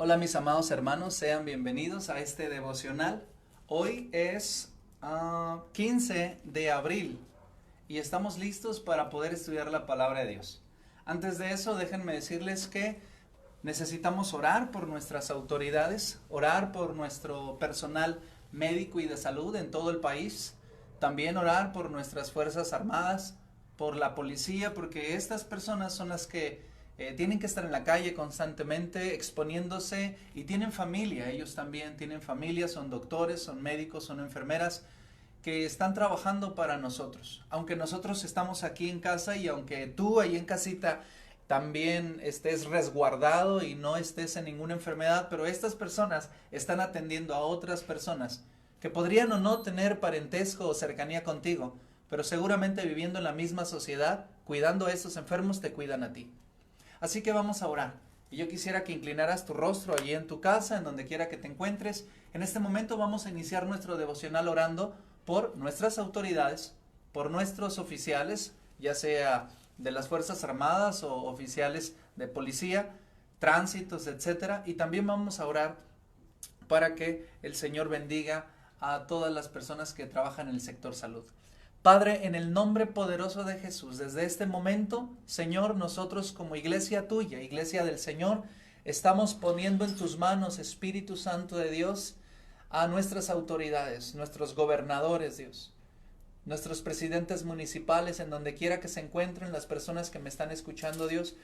Hola mis amados hermanos, sean bienvenidos a este devocional. Hoy es 15 de abril y estamos listos para poder estudiar la palabra de Dios. Antes de eso, déjenme decirles que necesitamos orar por nuestras autoridades, orar por nuestro personal médico y de salud en todo el país, también orar por nuestras fuerzas armadas, por la policía, porque estas personas son las que tienen que estar en la calle constantemente exponiéndose y tienen familia, ellos también tienen familia, son doctores, son médicos, son enfermeras que están trabajando para nosotros. Aunque nosotros estamos aquí en casa y aunque tú ahí en casita también estés resguardado y no estés en ninguna enfermedad, pero estas personas están atendiendo a otras personas que podrían o no tener parentesco o cercanía contigo, pero seguramente viviendo en la misma sociedad, cuidando a estos enfermos, te cuidan a ti. Así que vamos a orar. Y yo quisiera que inclinaras tu rostro allí en tu casa, en donde quiera que te encuentres. En este momento vamos a iniciar nuestro devocional orando por nuestras autoridades, por nuestros oficiales, ya sea de las Fuerzas Armadas o oficiales de policía, tránsitos, etcétera. Y también vamos a orar para que el Señor bendiga a todas las personas que trabajan en el sector salud. Padre, en el nombre poderoso de Jesús, desde este momento, Señor, nosotros como iglesia tuya, iglesia del Señor, estamos poniendo en tus manos, Espíritu Santo de Dios, a nuestras autoridades, nuestros gobernadores, Dios, nuestros presidentes municipales, en donde quiera que se encuentren las personas que me están escuchando, Dios,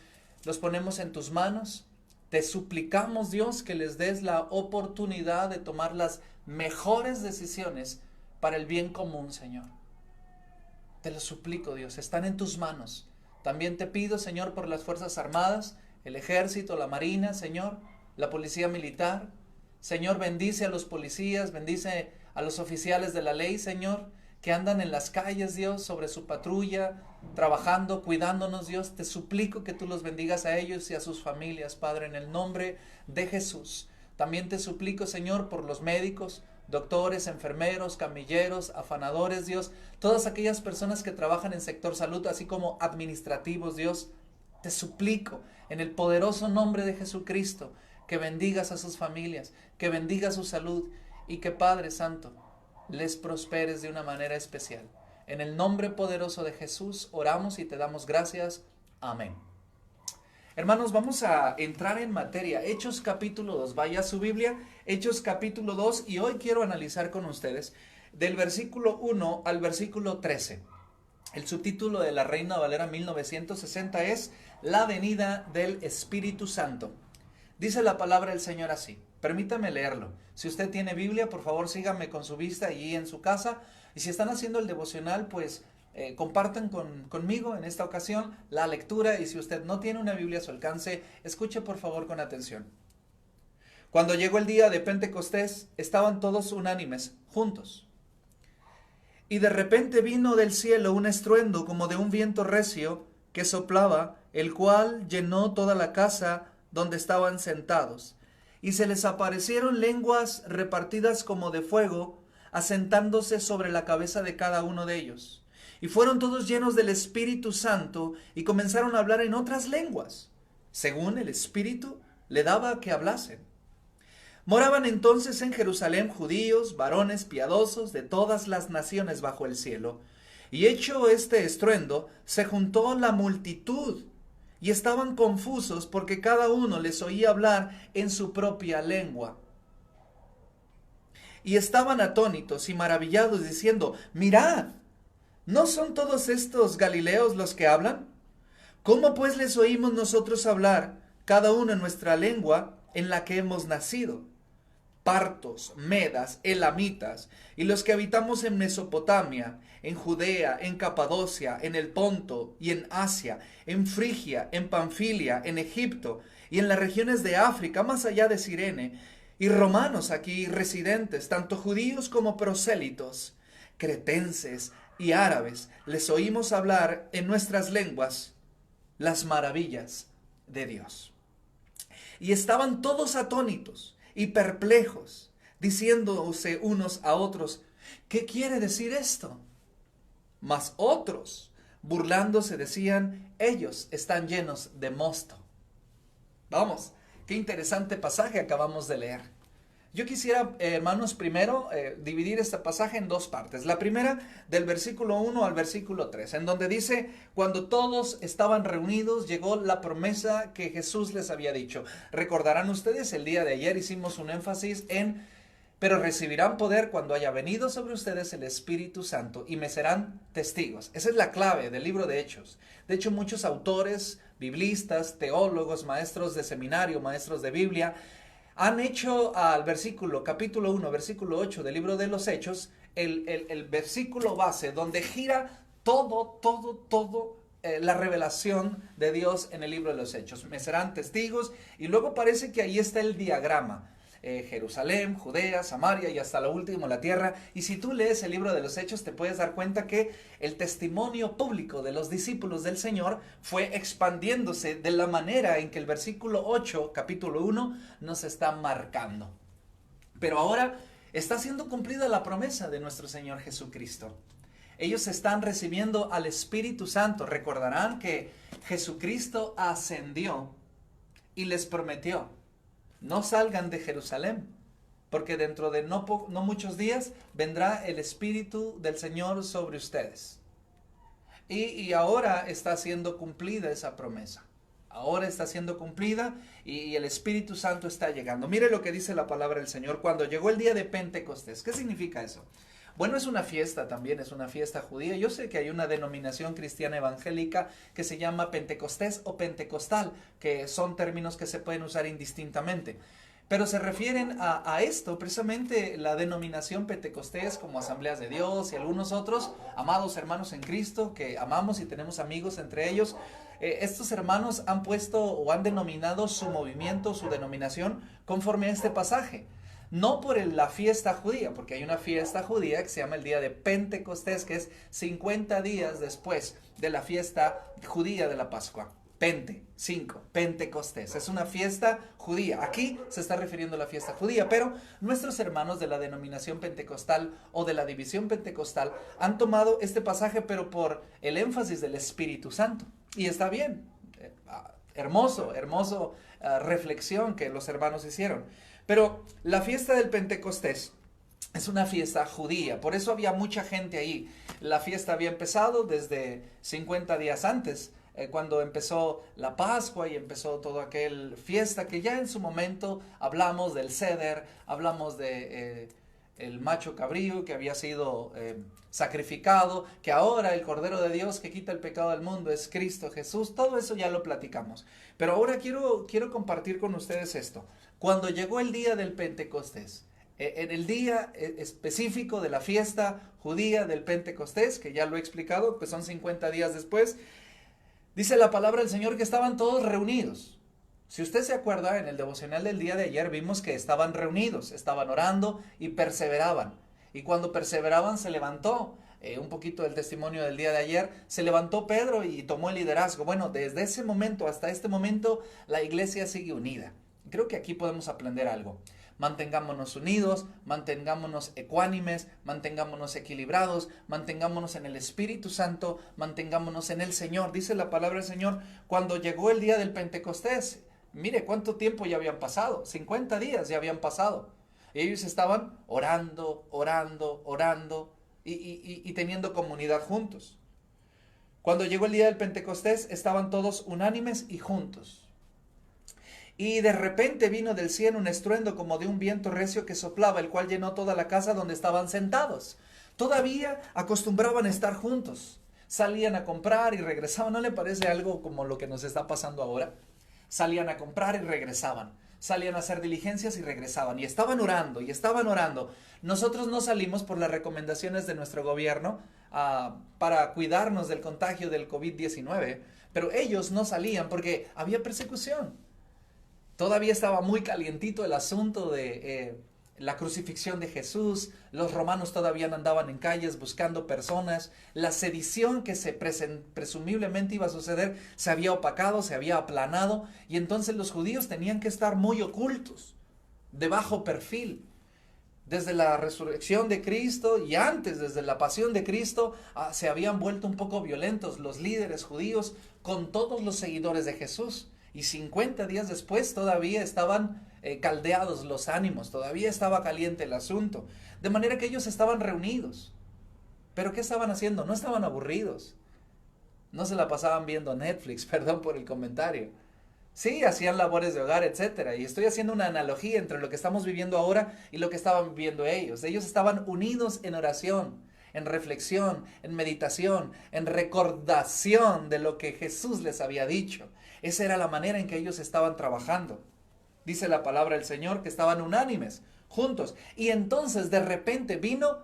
los ponemos en tus manos. Te suplicamos, Dios, que les des la oportunidad de tomar las mejores decisiones para el bien común, Señor. Te lo suplico, Dios, están en tus manos. También te pido, Señor, por las Fuerzas Armadas, el Ejército, la Marina, Señor, la Policía Militar. Señor, bendice a los policías, bendice a los oficiales de la ley, Señor, que andan en las calles, Dios, sobre su patrulla, trabajando, cuidándonos, Dios. Te suplico que tú los bendigas a ellos y a sus familias, Padre, en el nombre de Jesús. También te suplico, Señor, por los médicos, doctores, enfermeros, camilleros, afanadores, Dios, todas aquellas personas que trabajan en sector salud, así como administrativos, Dios, te suplico en el poderoso nombre de Jesucristo que bendigas a sus familias, que bendigas su salud y que, Padre Santo, les prosperes de una manera especial. En el nombre poderoso de Jesús oramos y te damos gracias. Amén. Hermanos, vamos a entrar en materia. Hechos capítulo 2. Vaya a su Biblia, Hechos capítulo 2, y hoy quiero analizar con ustedes del versículo 1 al versículo 13. El subtítulo de la Reina Valera 1960 es La venida del Espíritu Santo. Dice la palabra del Señor así. Permítame leerlo. Si usted tiene Biblia, por favor sígame con su vista allí en su casa. Y si están haciendo el devocional, pues compartan conmigo en esta ocasión la lectura, y si usted no tiene una Biblia a su alcance, escuche por favor con atención. Cuando llegó el día de Pentecostés, estaban todos unánimes, juntos. Y de repente vino del cielo un estruendo como de un viento recio que soplaba, el cual llenó toda la casa donde estaban sentados. Y se les aparecieron lenguas repartidas como de fuego, asentándose sobre la cabeza de cada uno de ellos. Y fueron todos llenos del Espíritu Santo y comenzaron a hablar en otras lenguas, según el Espíritu le daba que hablasen. Moraban entonces en Jerusalén judíos, varones piadosos de todas las naciones bajo el cielo. Y hecho este estruendo, se juntó la multitud y estaban confusos porque cada uno les oía hablar en su propia lengua. Y estaban atónitos y maravillados diciendo: mirad, ¿no son todos estos galileos los que hablan? ¿Cómo pues les oímos nosotros hablar, cada uno en nuestra lengua en la que hemos nacido? Partos, medas, elamitas, y los que habitamos en Mesopotamia, en Judea, en Capadocia, en el Ponto y en Asia, en Frigia, en Panfilia, en Egipto y en las regiones de África, más allá de Cirene, y romanos aquí residentes, tanto judíos como prosélitos, cretenses y árabes, les oímos hablar en nuestras lenguas las maravillas de Dios. Y estaban todos atónitos y perplejos, diciéndose unos a otros: ¿qué quiere decir esto? Mas otros, burlándose, decían: ellos están llenos de mosto. Vamos, Qué interesante pasaje acabamos de leer. Yo quisiera, hermanos, primero dividir este pasaje en dos partes. La primera, del versículo 1 al versículo 3, en donde dice, cuando todos estaban reunidos, llegó la promesa que Jesús les había dicho. Recordarán ustedes, el día de ayer hicimos un énfasis en, pero recibirán poder cuando haya venido sobre ustedes el Espíritu Santo y me serán testigos. Esa es la clave del libro de Hechos. De hecho, muchos autores, biblistas, teólogos, maestros de seminario, maestros de Biblia, han hecho al capítulo 1, versículo 8 del libro de los Hechos, el versículo base donde gira todo la revelación de Dios en el libro de los Hechos. Me serán testigos, y luego parece que ahí está el diagrama. Jerusalén, Judea, Samaria y hasta lo último la tierra. Y si tú lees el libro de los Hechos, te puedes dar cuenta que el testimonio público de los discípulos del Señor fue expandiéndose de la manera en que el versículo 8, capítulo 1, nos está marcando. Pero ahora está siendo cumplida la promesa de nuestro Señor Jesucristo. Ellos están recibiendo al Espíritu Santo. Recordarán que Jesucristo ascendió y les prometió: no salgan de Jerusalén, porque dentro de no muchos días vendrá el Espíritu del Señor sobre ustedes. Y ahora está siendo cumplida esa promesa. Ahora está siendo cumplida y el Espíritu Santo está llegando. Mire lo que dice la palabra del Señor cuando llegó el día de Pentecostés. ¿Qué significa eso? Bueno, es una fiesta también, es una fiesta judía. Yo sé que hay una denominación cristiana evangélica que se llama Pentecostés o Pentecostal, que son términos que se pueden usar indistintamente. Pero se refieren a esto, precisamente la denominación Pentecostés, como Asambleas de Dios y algunos otros, amados hermanos en Cristo, que amamos y tenemos amigos entre ellos. Estos hermanos han puesto o han denominado su movimiento, su denominación, conforme a este pasaje. No por la fiesta judía, porque hay una fiesta judía que se llama el día de Pentecostés, que es 50 días después de la fiesta judía de la Pascua. Pentecostés. Es una fiesta judía. Aquí se está refiriendo a la fiesta judía, pero nuestros hermanos de la denominación pentecostal o de la división pentecostal han tomado este pasaje, pero por el énfasis del Espíritu Santo. Y está bien. Hermoso reflexión que los hermanos hicieron. Pero la fiesta del Pentecostés es una fiesta judía, por eso había mucha gente ahí. La fiesta había empezado desde 50 días antes, cuando empezó la Pascua y empezó toda aquella fiesta que ya en su momento hablamos del ceder, hablamos de el macho cabrío que había sido sacrificado, que ahora el Cordero de Dios que quita el pecado del mundo es Cristo Jesús. Todo eso ya lo platicamos. Pero ahora quiero compartir con ustedes esto. Cuando llegó el día del Pentecostés, en el día específico de la fiesta judía del Pentecostés, que ya lo he explicado, pues son 50 días después, dice la palabra del Señor que estaban todos reunidos. Si usted se acuerda, en el devocional del día de ayer vimos que estaban reunidos, estaban orando y perseveraban. Y cuando perseveraban se levantó, un poquito del testimonio del día de ayer, se levantó Pedro y tomó el liderazgo. Bueno, desde ese momento hasta este momento la iglesia sigue unida. Creo que aquí podemos aprender algo. Mantengámonos unidos, mantengámonos ecuánimes, mantengámonos equilibrados, mantengámonos en el Espíritu Santo, mantengámonos en el Señor. Dice la palabra del Señor, cuando llegó el día del Pentecostés, mire cuánto tiempo ya habían pasado, 50 días ya habían pasado. Y ellos estaban orando y teniendo comunidad juntos. Cuando llegó el día del Pentecostés, estaban todos unánimes y juntos. Y de repente vino del cielo un estruendo como de un viento recio que soplaba, el cual llenó toda la casa donde estaban sentados. Todavía acostumbraban a estar juntos. Salían a comprar y regresaban. ¿No le parece algo como lo que nos está pasando ahora? Salían a comprar y regresaban. Salían a hacer diligencias y regresaban. Y estaban orando, y estaban orando. Nosotros no salimos por las recomendaciones de nuestro gobierno para cuidarnos del contagio del COVID-19. Pero ellos no salían porque había persecución. Todavía estaba muy calientito el asunto de la crucifixión de Jesús. Los romanos todavía andaban en calles buscando personas. La sedición que presumiblemente iba a suceder se había opacado, se había aplanado. Y entonces los judíos tenían que estar muy ocultos, de bajo perfil. Desde la resurrección de Cristo y antes, desde la pasión de Cristo, se habían vuelto un poco violentos los líderes judíos con todos los seguidores de Jesús. Y 50 días después todavía estaban caldeados los ánimos, todavía estaba caliente el asunto. De manera que ellos estaban reunidos. ¿Pero qué estaban haciendo? No estaban aburridos. No se la pasaban viendo Netflix, perdón por el comentario. Sí, hacían labores de hogar, etcétera. Y estoy haciendo una analogía entre lo que estamos viviendo ahora y lo que estaban viviendo ellos. Ellos estaban unidos en oración, en reflexión, en meditación, en recordación de lo que Jesús les había dicho. Esa era la manera en que ellos estaban trabajando. Dice la palabra del Señor que estaban unánimes, juntos. Y entonces de repente vino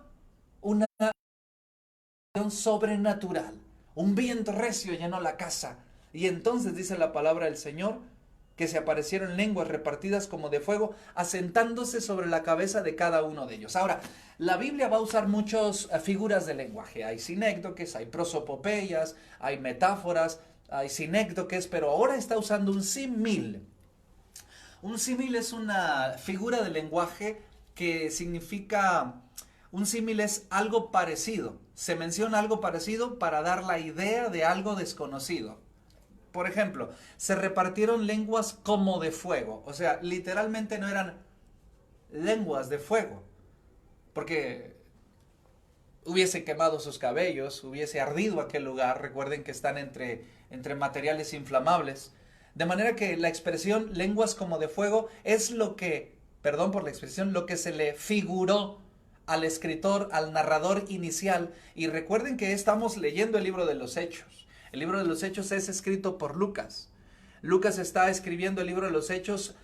una acción sobrenatural. Un viento recio llenó la casa. Y entonces dice la palabra del Señor que se aparecieron lenguas repartidas como de fuego, asentándose sobre la cabeza de cada uno de ellos. Ahora, la Biblia va a usar muchas figuras de lenguaje. Hay sinécdoques, hay prosopopeyas, hay metáforas, hay sinécdoques, pero ahora está usando un símil. Un símil es una figura de lenguaje que significa, un símil es algo parecido. Se menciona algo parecido para dar la idea de algo desconocido. Por ejemplo, se repartieron lenguas como de fuego. O sea, literalmente no eran lenguas de fuego. Porque hubiese quemado sus cabellos, hubiese ardido aquel lugar. Recuerden que están entre materiales inflamables. De manera que la expresión lenguas como de fuego es lo que, perdón por la expresión, lo que se le figuró al escritor, al narrador inicial. Y recuerden que estamos leyendo el libro de los Hechos. El libro de los Hechos es escrito por Lucas. Lucas está escribiendo el libro de los Hechos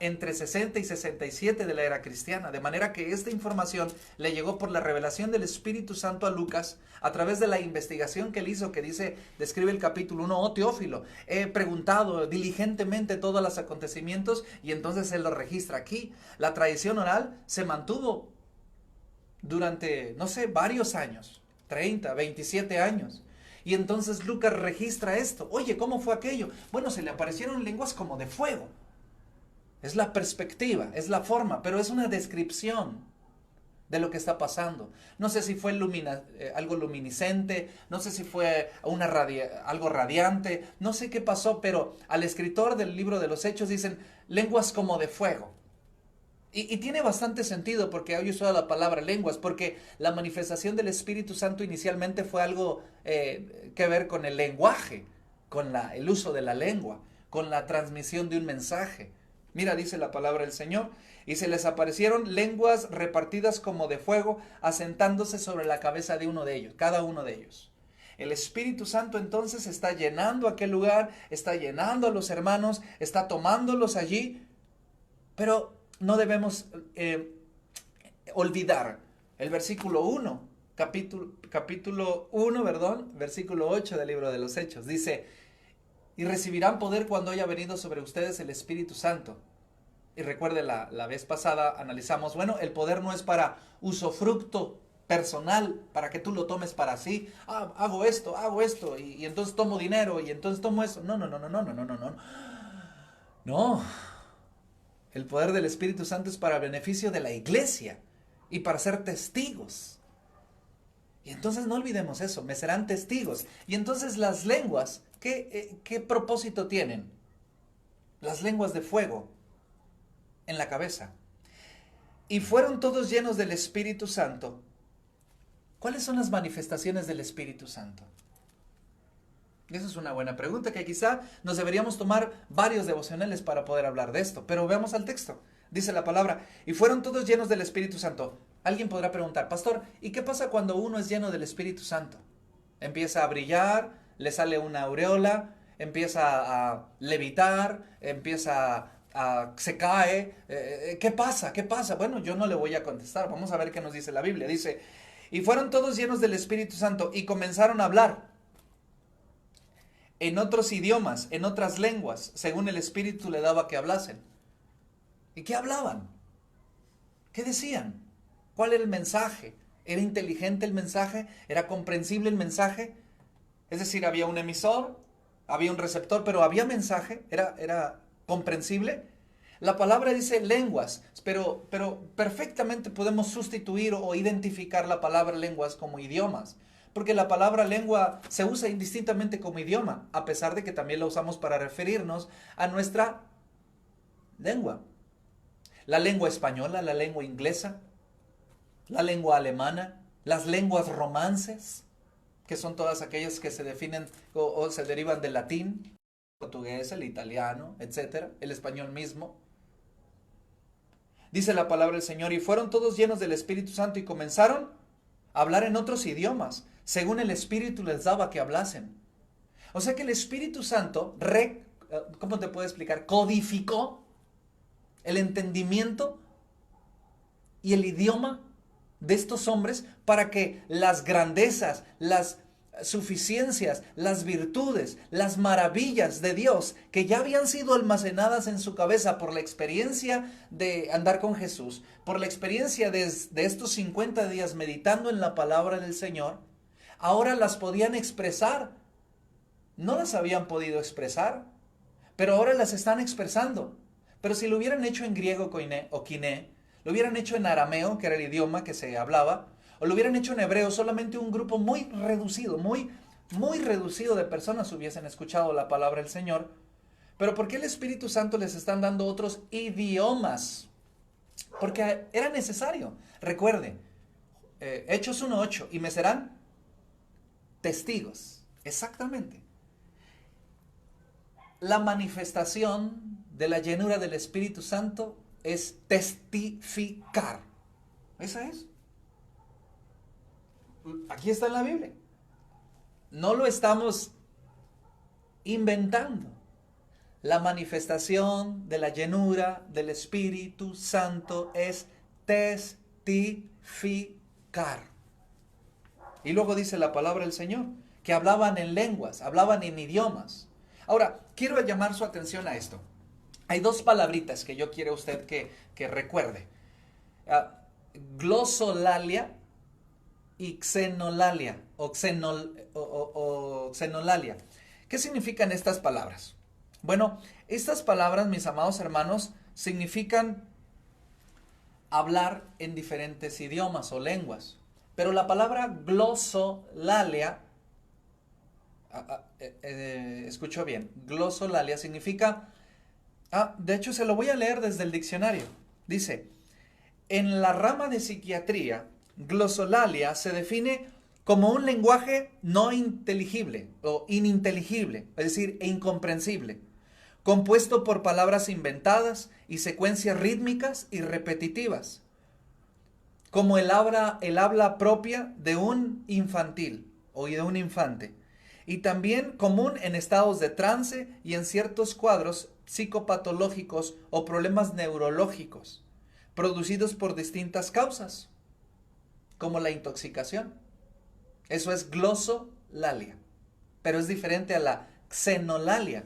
entre 60 y 67 de la era cristiana. De manera que esta información le llegó por la revelación del Espíritu Santo a Lucas a través de la investigación que él hizo, que describe el capítulo 1. Oh Teófilo, he preguntado diligentemente todos los acontecimientos y entonces él lo registra aquí. La tradición oral se mantuvo durante, no sé, varios años, 30, 27 años. Y entonces Lucas registra esto. Oye, ¿cómo fue aquello? Bueno, se le aparecieron lenguas como de fuego. Es la perspectiva, es la forma, pero es una descripción de lo que está pasando. No sé si fue algo luminiscente, no sé si fue algo radiante, no sé qué pasó, pero al escritor del libro de los Hechos dicen lenguas como de fuego. Y tiene bastante sentido porque hoy usado la palabra lenguas, porque la manifestación del Espíritu Santo inicialmente fue algo que ver con el lenguaje, con el uso de la lengua, con la transmisión de un mensaje. Mira, dice la palabra del Señor, y se les aparecieron lenguas repartidas como de fuego, asentándose sobre la cabeza de uno de ellos, cada uno de ellos. El Espíritu Santo entonces está llenando aquel lugar, está llenando a los hermanos, está tomándolos allí, pero no debemos olvidar el versículo 1, capítulo 1, versículo 8 del libro de los Hechos. Dice, y recibirán poder cuando haya venido sobre ustedes el Espíritu Santo. Y recuerde, la vez pasada analizamos, bueno, el poder no es para usufructo personal, para que tú lo tomes para sí. Hago esto, y entonces tomo dinero, y entonces tomo eso. No. No. El poder del Espíritu Santo es para beneficio de la iglesia y para ser testigos. Y entonces no olvidemos eso, me serán testigos. Y entonces las lenguas, ¿qué propósito tienen? Las lenguas de fuego en la cabeza. Y fueron todos llenos del Espíritu Santo. ¿Cuáles son las manifestaciones del Espíritu Santo? Esa es una buena pregunta que quizá nos deberíamos tomar varios devocionales para poder hablar de esto. Pero veamos al texto. Dice la palabra, y fueron todos llenos del Espíritu Santo. Alguien podrá preguntar, pastor, ¿y qué pasa cuando uno es lleno del Espíritu Santo? Empieza a brillar, le sale una aureola, empieza a levitar, se cae. ¿Qué pasa? ¿Qué pasa? Bueno, yo no le voy a contestar. Vamos a ver qué nos dice la Biblia. Dice, y fueron todos llenos del Espíritu Santo y comenzaron a hablar en otros idiomas, en otras lenguas, según el Espíritu le daba que hablasen. ¿Y qué hablaban? ¿Qué decían? ¿Cuál era el mensaje? ¿Era inteligente el mensaje? ¿Era comprensible el mensaje? Es decir, había un emisor, había un receptor, pero había mensaje, era comprensible. La palabra dice lenguas, pero perfectamente podemos sustituir o identificar la palabra lenguas como idiomas. porque la palabra lengua se usa indistintamente como idioma, a pesar de que también la usamos para referirnos a nuestra lengua. La lengua española, la lengua inglesa, la lengua alemana, las lenguas romances, que son todas aquellas que se definen o se derivan del latín, el portugués, el italiano, etcétera, el español mismo. Dice la palabra del Señor, y fueron todos llenos del Espíritu Santo y comenzaron a hablar en otros idiomas, según el Espíritu les daba que hablasen. O sea que el Espíritu Santo, ¿cómo te puedo explicar? Codificó el entendimiento y el idioma de estos hombres para que las grandezas, las suficiencias, las virtudes, las maravillas de Dios que ya habían sido almacenadas en su cabeza por la experiencia de andar con Jesús, por la experiencia de estos 50 días meditando en la palabra del Señor, ahora las podían expresar. No las habían podido expresar, pero ahora las están expresando. Pero si lo hubieran hecho en griego o quiné, lo hubieran hecho en arameo, que era el idioma que se hablaba, o lo hubieran hecho en hebreo, solamente un grupo muy reducido, muy reducido de personas hubiesen escuchado la palabra del Señor. Pero ¿por qué el Espíritu Santo les están dando otros idiomas? Porque era necesario. Recuerde, Hechos 1:8, y me serán testigos. Exactamente. La manifestación de la llenura del Espíritu Santo es testificar. Esa es. Aquí está en la Biblia. No lo estamos inventando. La manifestación de la llenura del Espíritu Santo es testificar. Y luego dice la palabra del Señor, que hablaban en lenguas, hablaban en idiomas. Ahora, quiero llamar su atención a esto. Hay dos palabritas que yo quiero usted que recuerde. Glosolalia y xenolalia o xenolalia. ¿Qué significan estas palabras? Bueno, estas palabras, mis amados hermanos, significan hablar en diferentes idiomas o lenguas. Pero la palabra glosolalia, escucho bien, glosolalia significa, de hecho se lo voy a leer desde el diccionario. Dice, en la rama de psiquiatría, glosolalia se define como un lenguaje no inteligible o ininteligible, es decir, incomprensible, compuesto por palabras inventadas y secuencias rítmicas y repetitivas, como el habla propia de un infantil o de un infante, y también común en estados de trance y en ciertos cuadros psicopatológicos o problemas neurológicos, producidos por distintas causas, como la intoxicación. Eso es glosolalia, pero es diferente a la xenolalia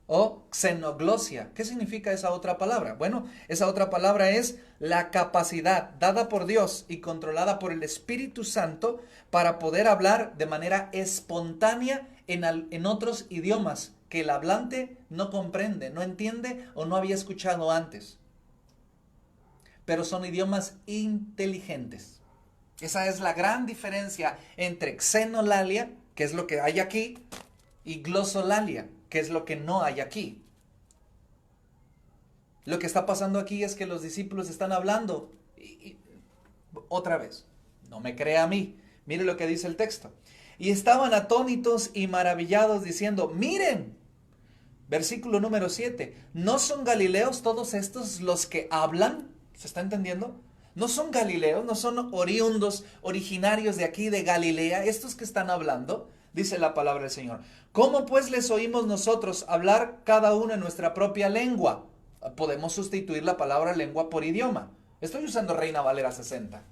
o xenoglosia. ¿Qué significa esa otra palabra? Bueno, esa otra palabra es la capacidad dada por Dios y controlada por el Espíritu Santo para poder hablar de manera espontánea en otros idiomas que el hablante no comprende, no entiende o no había escuchado antes. Pero son idiomas inteligentes. Esa es la gran diferencia entre xenolalia, que es lo que hay aquí, y glosolalia, que es lo que no hay aquí. Lo que está pasando aquí es que los discípulos están hablando. Y otra vez, no me crea a mí. Mire lo que dice el texto. Y estaban atónitos y maravillados diciendo, miren, versículo número 7, ¿no son galileos todos estos los que hablan? ¿Se está entendiendo? No son galileos, no son oriundos, originarios de aquí de Galilea, estos que están hablando, dice la palabra del Señor. ¿Cómo pues les oímos nosotros hablar cada uno en nuestra propia lengua? Podemos sustituir la palabra lengua por idioma. Estoy usando Reina Valera 60.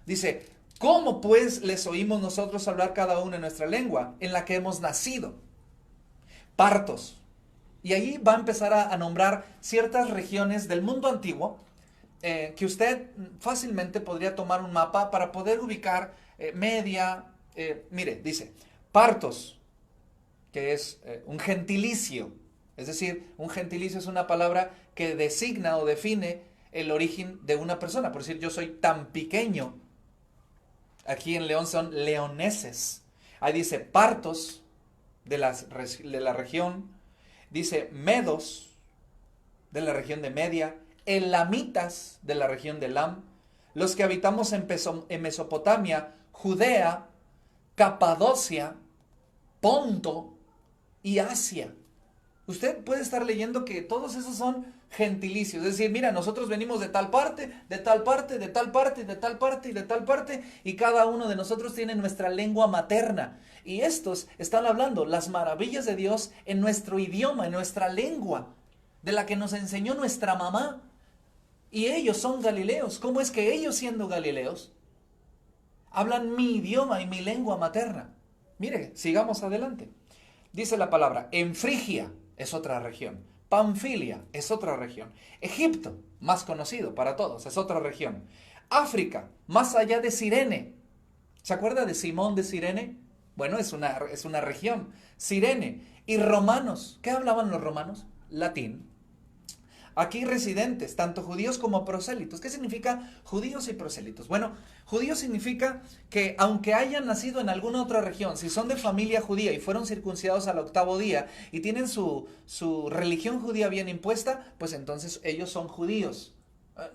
Dice, ¿cómo pues les oímos nosotros hablar cada uno en nuestra lengua en la que hemos nacido? Partos. Y ahí va a empezar a nombrar ciertas regiones del mundo antiguo, que usted fácilmente podría tomar un mapa para poder ubicar Media. Mire, dice, Partos, que es un gentilicio. Es decir, un gentilicio es una palabra que designa o define el origen de una persona. Por decir, yo soy tan pequeño Aquí en León son leoneses. Ahí dice partos de la región. Dice medos de la región de Media. Elamitas de la región de Elam. Los que habitamos en Mesopotamia, Judea, Capadocia, Ponto y Asia. Usted puede estar leyendo que todos esos son gentilicios. Es decir, mira, nosotros venimos de tal parte, de tal parte, de tal parte, de tal parte y de tal parte. Y cada uno de nosotros tiene nuestra lengua materna. Y estos están hablando las maravillas de Dios en nuestro idioma, en nuestra lengua, de la que nos enseñó nuestra mamá. Y ellos son galileos. ¿Cómo es que ellos, siendo galileos, hablan mi idioma y mi lengua materna? Mire, sigamos adelante. Dice la palabra, en Frigia es otra región, Panfilia es otra región, Egipto, más conocido para todos, es otra región, África, más allá de Cirene. ¿Se acuerda de Simón de Cirene? Bueno, es una región, Cirene. Y romanos, ¿qué hablaban los romanos? Latín. Aquí residentes, tanto judíos como prosélitos. ¿Qué significa judíos y prosélitos? Bueno, judíos significa que aunque hayan nacido en alguna otra región, si son de familia judía y fueron circuncidados al 8º día y tienen su religión judía bien impuesta, pues entonces ellos son judíos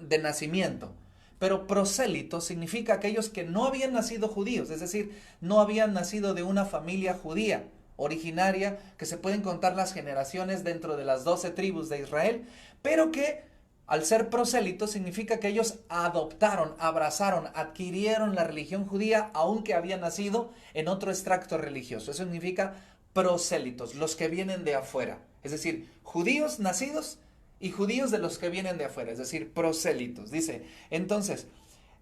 de nacimiento. Pero prosélito significa aquellos que no habían nacido judíos, es decir, no habían nacido de una familia judía originaria, que se pueden contar las generaciones dentro de las 12 tribus de Israel, pero que al ser prosélitos significa que ellos adoptaron, abrazaron, adquirieron la religión judía, aunque habían nacido en otro extracto religioso. Eso significa prosélitos, los que vienen de afuera, es decir, judíos nacidos y judíos de los que vienen de afuera, es decir, prosélitos. Dice, entonces,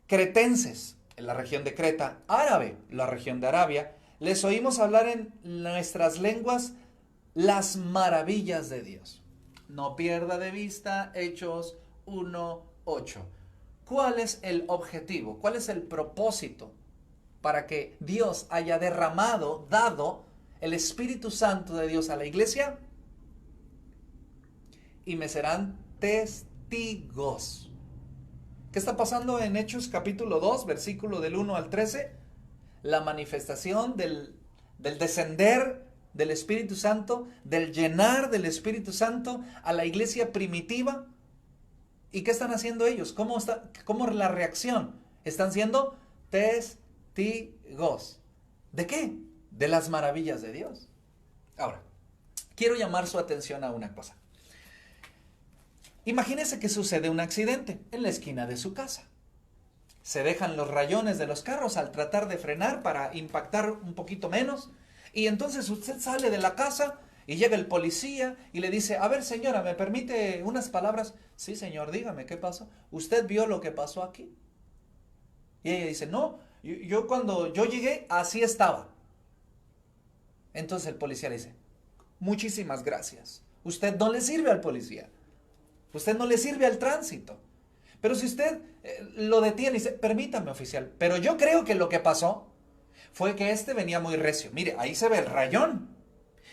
cretenses, en la región de Creta, árabe, la región de Arabia, les oímos hablar en nuestras lenguas las maravillas de Dios. No pierda de vista Hechos 1:8. ¿Cuál es el objetivo? ¿Cuál es el propósito para que Dios haya dado el Espíritu Santo de Dios a la iglesia? Y me serán testigos. ¿Qué está pasando en Hechos capítulo 2, versículo del 1 al 13? La manifestación del descender del Espíritu Santo, del llenar del Espíritu Santo a la iglesia primitiva. ¿Y qué están haciendo ellos? ¿Cómo es la reacción? Están siendo testigos. ¿De qué? De las maravillas de Dios. Ahora, quiero llamar su atención a una cosa. Imagínese que sucede un accidente en la esquina de su casa. Se dejan los rayones de los carros al tratar de frenar para impactar un poquito menos. Y entonces usted sale de la casa y llega el policía y le dice, a ver señora, ¿me permite unas palabras? Sí señor, dígame, ¿qué pasó? ¿Usted vio lo que pasó aquí? Y ella dice, no, yo cuando yo llegué así estaba. Entonces el policía le dice, muchísimas gracias. Usted no le sirve al policía. Usted no le sirve al tránsito. Pero si usted lo detiene y dice, permítame oficial, pero yo creo que lo que pasó fue que este venía muy recio. Mire, ahí se ve el rayón.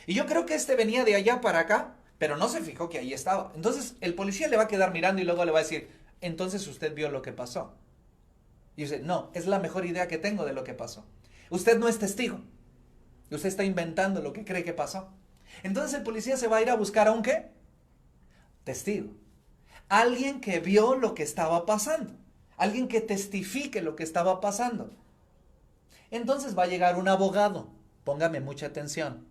Y yo creo que este venía de allá para acá, pero no se fijó que ahí estaba. Entonces el policía le va a quedar mirando y luego le va a decir, entonces usted vio lo que pasó. Y dice, no, es la mejor idea que tengo de lo que pasó. Usted no es testigo. Usted está inventando lo que cree que pasó. Entonces el policía se va a ir a buscar a un ¿qué? Testigo. Alguien que vio lo que estaba pasando. Alguien que testifique lo que estaba pasando. Entonces va a llegar un abogado. Póngame mucha atención.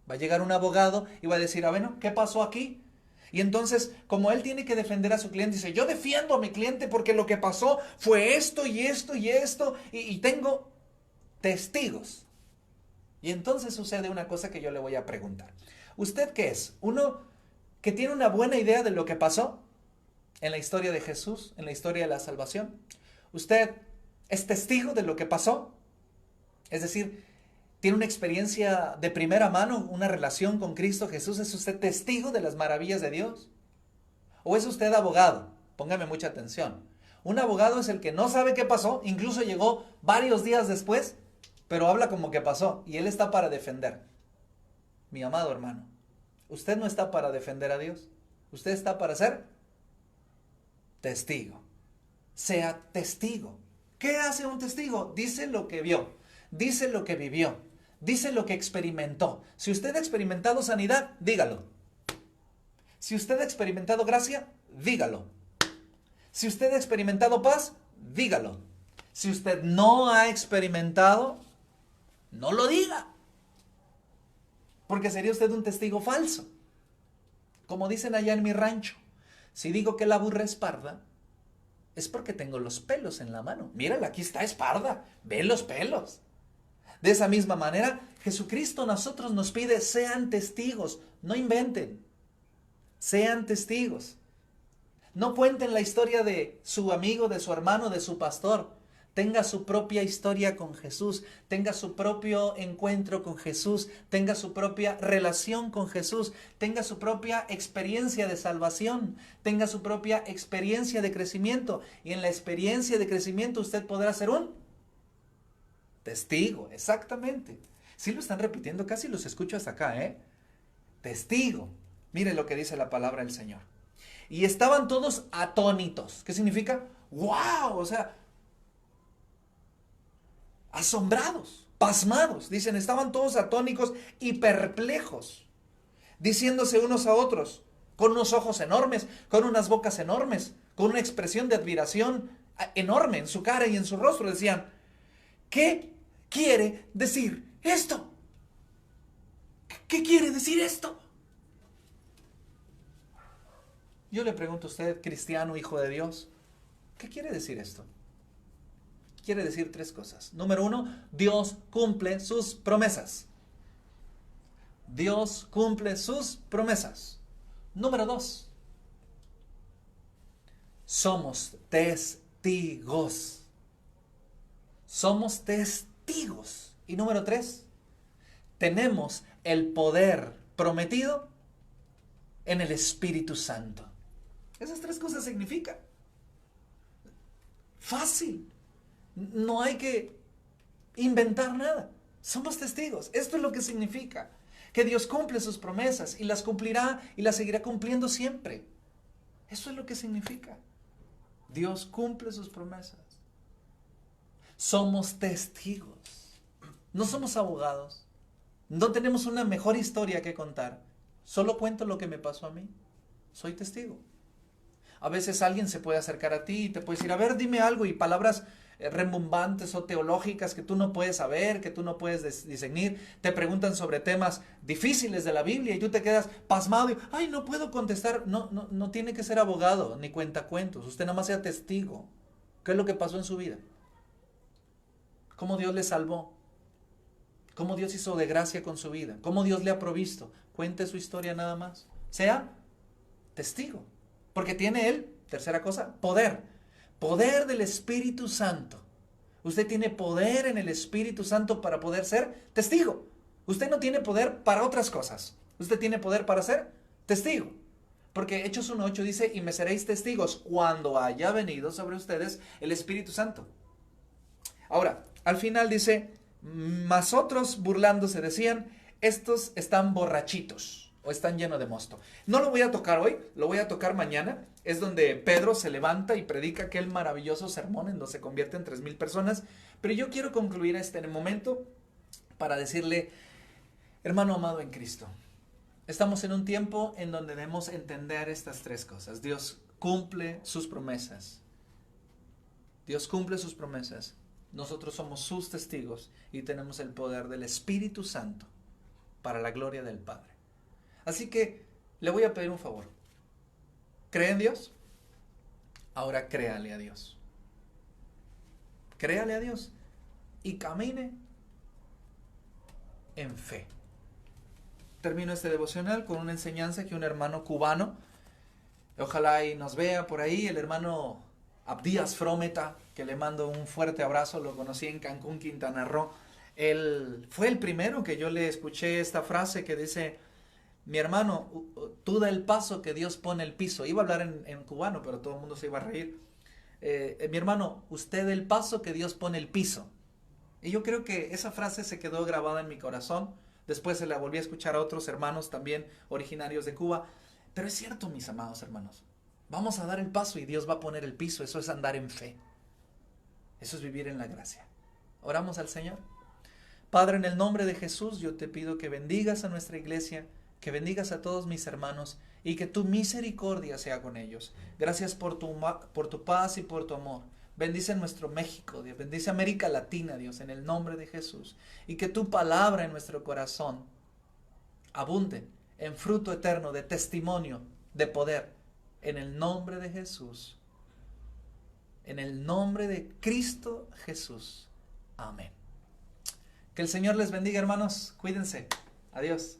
Va a llegar un abogado y va a decir, bueno, ¿qué pasó aquí? Y entonces, como él tiene que defender a su cliente, dice, yo defiendo a mi cliente porque lo que pasó fue esto y esto y esto. Y tengo testigos. Y entonces sucede una cosa que yo le voy a preguntar. ¿Usted qué es? ¿Uno que tiene una buena idea de lo que pasó en la historia de Jesús, en la historia de la salvación? ¿Usted es testigo de lo que pasó? Es decir, ¿tiene una experiencia de primera mano, una relación con Cristo Jesús? ¿Es usted testigo de las maravillas de Dios? ¿O es usted abogado? Póngame mucha atención. Un abogado es el que no sabe qué pasó, incluso llegó varios días después, pero habla como que pasó y él está para defender. Mi amado hermano, usted no está para defender a Dios. Usted está para ser testigo. Sea testigo. ¿Qué hace un testigo? Dice lo que vio, dice lo que vivió, dice lo que experimentó. Si usted ha experimentado sanidad, dígalo. Si usted ha experimentado gracia, dígalo. Si usted ha experimentado paz, dígalo. Si usted no ha experimentado, no lo diga. Porque sería usted un testigo falso. Como dicen allá en mi rancho, si digo que la burra es parda, es porque tengo los pelos en la mano. Mírala, aquí está, es parda. Ve los pelos. De esa misma manera, Jesucristo a nosotros nos pide, sean testigos, no inventen. Sean testigos. No cuenten la historia de su amigo, de su hermano, de su pastor. Tenga su propia historia con Jesús, tenga su propio encuentro con Jesús, tenga su propia relación con Jesús, tenga su propia experiencia de salvación, tenga su propia experiencia de crecimiento. Y en la experiencia de crecimiento usted podrá ser un testigo, exactamente. Sí lo están repitiendo, casi los escucho hasta acá, Testigo. Mire lo que dice la palabra del Señor. Y estaban todos atónitos. ¿Qué significa? ¡Wow! O sea, asombrados, pasmados. Dicen, estaban todos atónicos y perplejos, diciéndose unos a otros, con unos ojos enormes, con unas bocas enormes, con una expresión de admiración enorme en su cara y en su rostro. Decían, ¿qué quiere decir esto? ¿Qué quiere decir esto? Yo le pregunto a usted, cristiano, hijo de Dios, ¿qué quiere decir esto? Quiere decir tres cosas. Número uno, Dios cumple sus promesas. Dios cumple sus promesas. Número dos, somos testigos. Somos testigos. Y número tres, tenemos el poder prometido en el Espíritu Santo. Esas tres cosas significan. Fácil. No hay que inventar nada. Somos testigos. Esto es lo que significa. Que Dios cumple sus promesas y las cumplirá y las seguirá cumpliendo siempre. Eso es lo que significa. Dios cumple sus promesas. Somos testigos. No somos abogados. No tenemos una mejor historia que contar. Solo cuento lo que me pasó a mí. Soy testigo. A veces alguien se puede acercar a ti y te puede decir, a ver, dime algo, y palabras rembombantes o teológicas que tú no puedes saber, que tú no puedes discernir. Te preguntan sobre temas difíciles de la Biblia y tú te quedas pasmado y, ay, no puedo contestar. No tiene que ser abogado ni cuentacuentos. Usted nada más sea testigo. ¿Qué es lo que pasó en su vida? ¿Cómo Dios le salvó? ¿Cómo Dios hizo de gracia con su vida? ¿Cómo Dios le ha provisto? Cuente su historia nada más. Sea testigo. Porque tiene él, tercera cosa, poder. Poder del Espíritu Santo. Usted tiene poder en el Espíritu Santo para poder ser testigo. Usted no tiene poder para otras cosas. Usted tiene poder para ser testigo. Porque Hechos 1:8 dice, y me seréis testigos cuando haya venido sobre ustedes el Espíritu Santo. Ahora, al final dice, mas otros burlándose decían, estos están borrachitos o están llenos de mosto. No lo voy a tocar hoy, lo voy a tocar mañana. Es donde Pedro se levanta y predica aquel maravilloso sermón en donde se convierten 3,000 personas. Pero yo quiero concluir en el momento para decirle, hermano amado en Cristo, estamos en un tiempo en donde debemos entender estas tres cosas. Dios cumple sus promesas. Dios cumple sus promesas. Nosotros somos sus testigos y tenemos el poder del Espíritu Santo para la gloria del Padre. Así que le voy a pedir un favor. ¿Cree en Dios? Ahora créale a Dios. Créale a Dios y camine en fe. Termino este devocional con una enseñanza que un hermano cubano, ojalá y nos vea por ahí, el hermano Abdías Frometa, que le mando un fuerte abrazo, lo conocí en Cancún, Quintana Roo. Él fue el primero que yo le escuché esta frase que dice, mi hermano, tú da el paso que Dios pone el piso. Iba a hablar en cubano, pero todo el mundo se iba a reír. Mi hermano, usted da el paso que Dios pone el piso. Y yo creo que esa frase se quedó grabada en mi corazón. Después se la volví a escuchar a otros hermanos también originarios de Cuba. Pero es cierto, mis amados hermanos. Vamos a dar el paso y Dios va a poner el piso. Eso es andar en fe. Eso es vivir en la gracia. Oramos al Señor. Padre, en el nombre de Jesús, yo te pido que bendigas a nuestra iglesia, que bendigas a todos mis hermanos y que tu misericordia sea con ellos. Gracias por tu paz y por tu amor. Bendice nuestro México, Dios. Bendice América Latina, Dios, en el nombre de Jesús. Y que tu palabra en nuestro corazón abunde en fruto eterno de testimonio, de poder. En el nombre de Jesús. En el nombre de Cristo Jesús. Amén. Que el Señor les bendiga, hermanos. Cuídense. Adiós.